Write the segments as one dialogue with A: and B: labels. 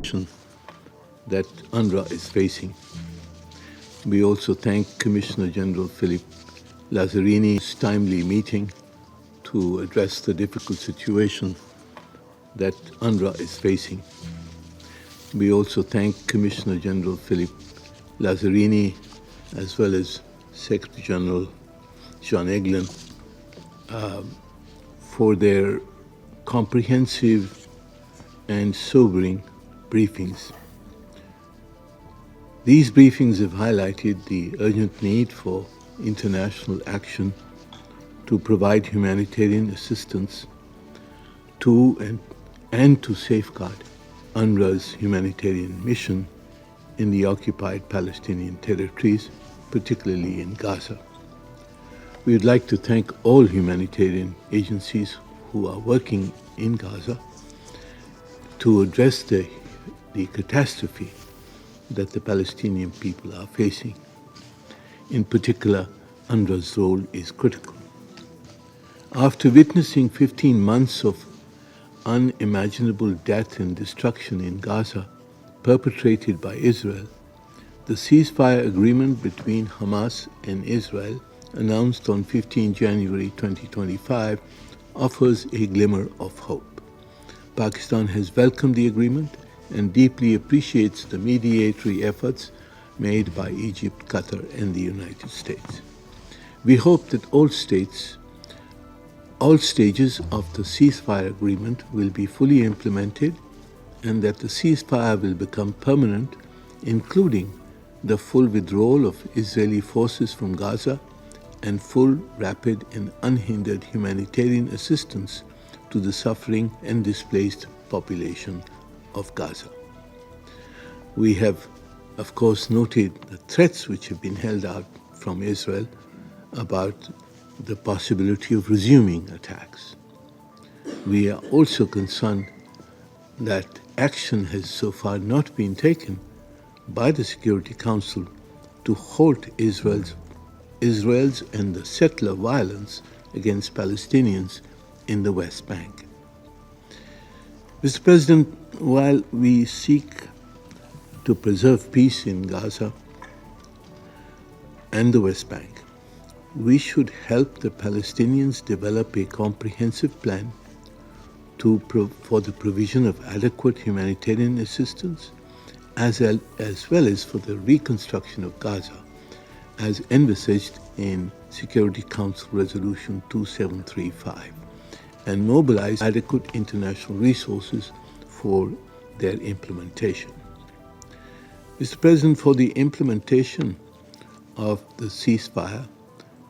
A: that UNRWA is facing. We also thank Commissioner General Philip Lazzarini timely meeting to address the difficult situation that UNRWA is facing. We also thank Commissioner General Philip Lazzarini as well as Secretary General John Eglin for their comprehensive and sobering briefings. These briefings have highlighted the urgent need for international action to provide humanitarian assistance to and to safeguard UNRWA's humanitarian mission in the occupied Palestinian territories, particularly in Gaza. We would like to thank all humanitarian agencies who are working in Gaza to address the catastrophe that the Palestinian people are facing. In particular, UNRWA's role is critical. After witnessing 15 months of unimaginable death and destruction in Gaza perpetrated by Israel, the ceasefire agreement between Hamas and Israel, announced on 15 January 2025, offers a glimmer of hope. Pakistan has welcomed the agreement and deeply appreciates the mediatory efforts made by Egypt, Qatar, and the United States. We hope that all stages of the ceasefire agreement will be fully implemented and that the ceasefire will become permanent, including the full withdrawal of Israeli forces from Gaza and full, rapid, and unhindered humanitarian assistance to the suffering and displaced population of Gaza. We have, of course, noted the threats which have been held out from Israel about the possibility of resuming attacks. We are also concerned that action has so far not been taken by the Security Council to halt Israel's and the settler violence against Palestinians in the West Bank. Mr. President, while we seek to preserve peace in Gaza and the West Bank, we should help the Palestinians develop a comprehensive plan for the provision of adequate humanitarian assistance as well as for the reconstruction of Gaza, as envisaged in Security Council Resolution 2735, and mobilize adequate international resources for their implementation. Mr. President, for the implementation of the ceasefire,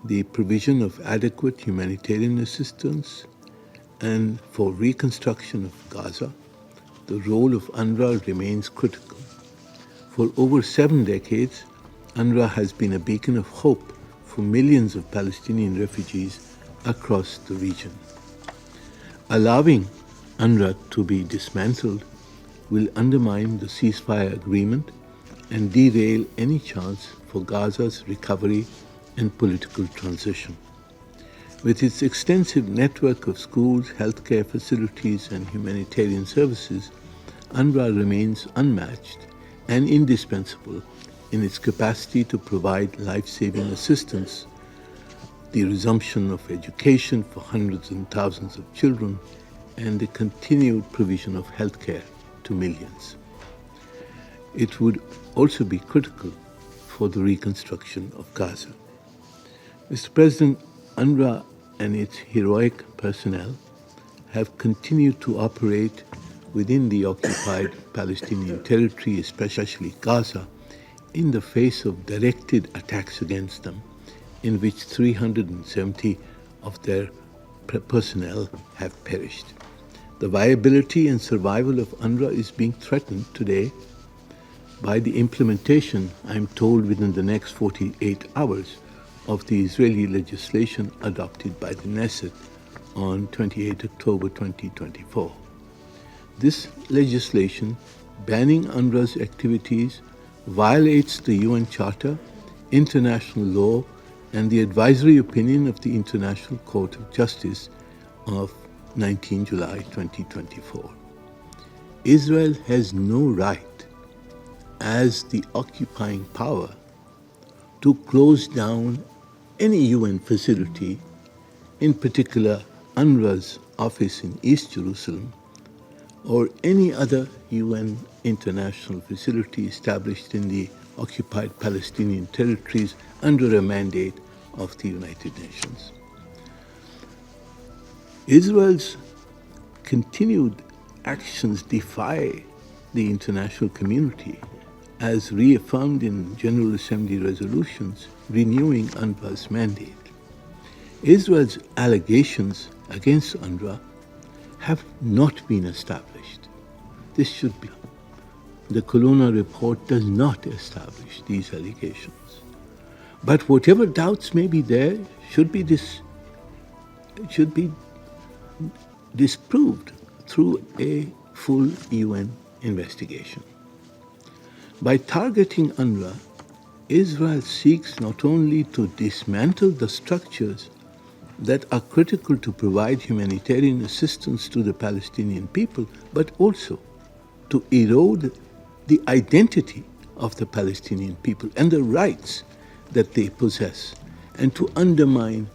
A: the provision of adequate humanitarian assistance, and for reconstruction of Gaza, the role of UNRWA remains critical. For over 7 decades, UNRWA has been a beacon of hope for millions of Palestinian refugees across the region. Allowing UNRWA to be dismantled will undermine the ceasefire agreement and derail any chance for Gaza's recovery and political transition. With its extensive network of schools, healthcare facilities, and humanitarian services, UNRWA remains unmatched and indispensable in its capacity to provide life-saving assistance, the resumption of education for hundreds and thousands of children, and the continued provision of healthcare to millions. It would also be critical for the reconstruction of Gaza. Mr. President, UNRWA and its heroic personnel have continued to operate within the occupied Palestinian territory, especially Gaza, in the face of directed attacks against them, in which 370 of their personnel have perished. The viability and survival of UNRWA is being threatened today by the implementation, I'm told within the next 48 hours, of the Israeli legislation adopted by the Knesset on 28 October 2024. This legislation banning UNRWA's activities violates the UN Charter, international law, and the advisory opinion of the International Court of Justice of 19 July 2024. Israel has no right, as the occupying power, to close down any UN facility, in particular UNRWA's office in East Jerusalem, or any other UN international facility established in the occupied Palestinian territories under a mandate of the United Nations. Israel's continued actions defy the international community, as reaffirmed in General Assembly resolutions renewing UNRWA's mandate. Israel's allegations against UNRWA have not been established. This should be. The Colonna report does not establish these allegations. But whatever doubts may be there should be disproved through a full UN investigation. By targeting UNRWA, Israel seeks not only to dismantle the structures that are critical to provide humanitarian assistance to the Palestinian people, but also to erode the identity of the Palestinian people and the rights that they possess, and to undermine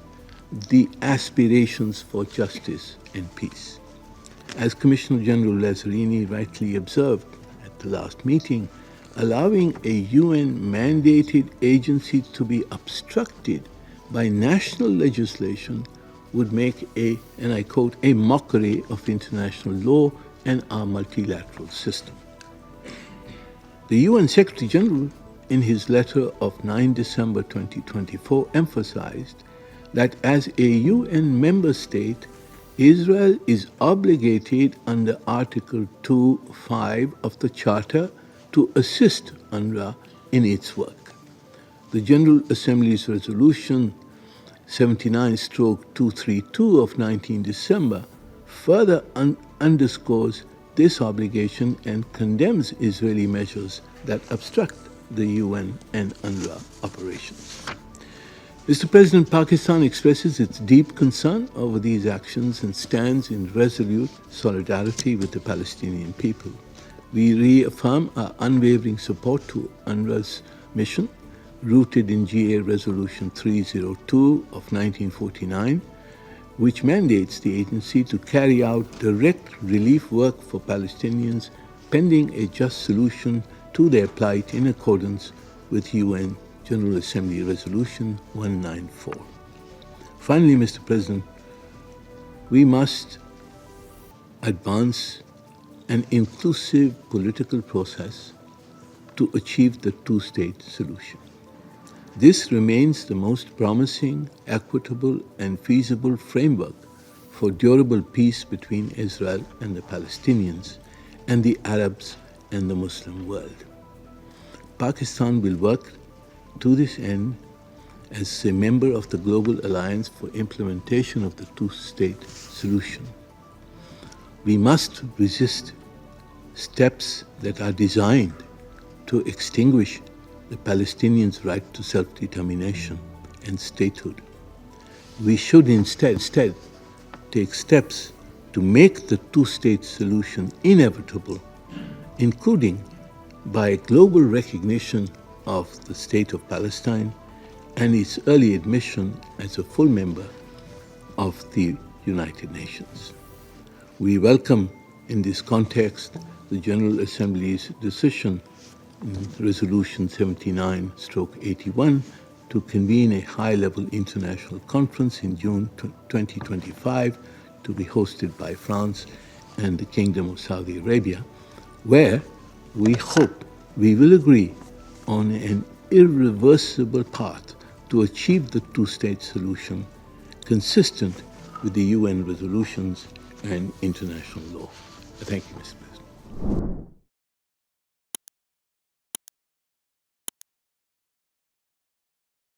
A: the aspirations for justice and peace. As Commissioner General Lazzarini rightly observed at the last meeting, allowing a UN-mandated agency to be obstructed by national legislation would make and I quote, a mockery of international law and our multilateral system. The UN Secretary General, in his letter of 9 December 2024, emphasized that as a UN member state, Israel is obligated under Article 2.5 of the Charter to assist UNRWA in its work. The General Assembly's Resolution 79/232 of 19 December further underscores this obligation and condemns Israeli measures that obstruct the UN and UNRWA operations. Mr. President, Pakistan expresses its deep concern over these actions and stands in resolute solidarity with the Palestinian people. We reaffirm our unwavering support to UNRWA's mission, rooted in GA Resolution 302 of 1949, which mandates the agency to carry out direct relief work for Palestinians pending a just solution to their plight in accordance with UN General Assembly Resolution 194. Finally, Mr. President, we must advance an inclusive political process to achieve the two-state solution. This remains the most promising, equitable, and feasible framework for durable peace between Israel and the Palestinians and the Arabs and the Muslim world. Pakistan will work to this end as a member of the Global Alliance for Implementation of the Two-State Solution. We must resist steps that are designed to extinguish the Palestinians' right to self-determination and statehood. We should instead take steps to make the two-state solution inevitable, including by global recognition of the State of Palestine and its early admission as a full member of the United Nations. We welcome, in this context, the General Assembly's decision in Resolution 79/81 to convene a high-level international conference in June 2025 to be hosted by France and the Kingdom of Saudi Arabia, where we hope we will agree on an irreversible path to achieve the two-state solution consistent with the UN resolutions and international law. Thank you, Mr. President.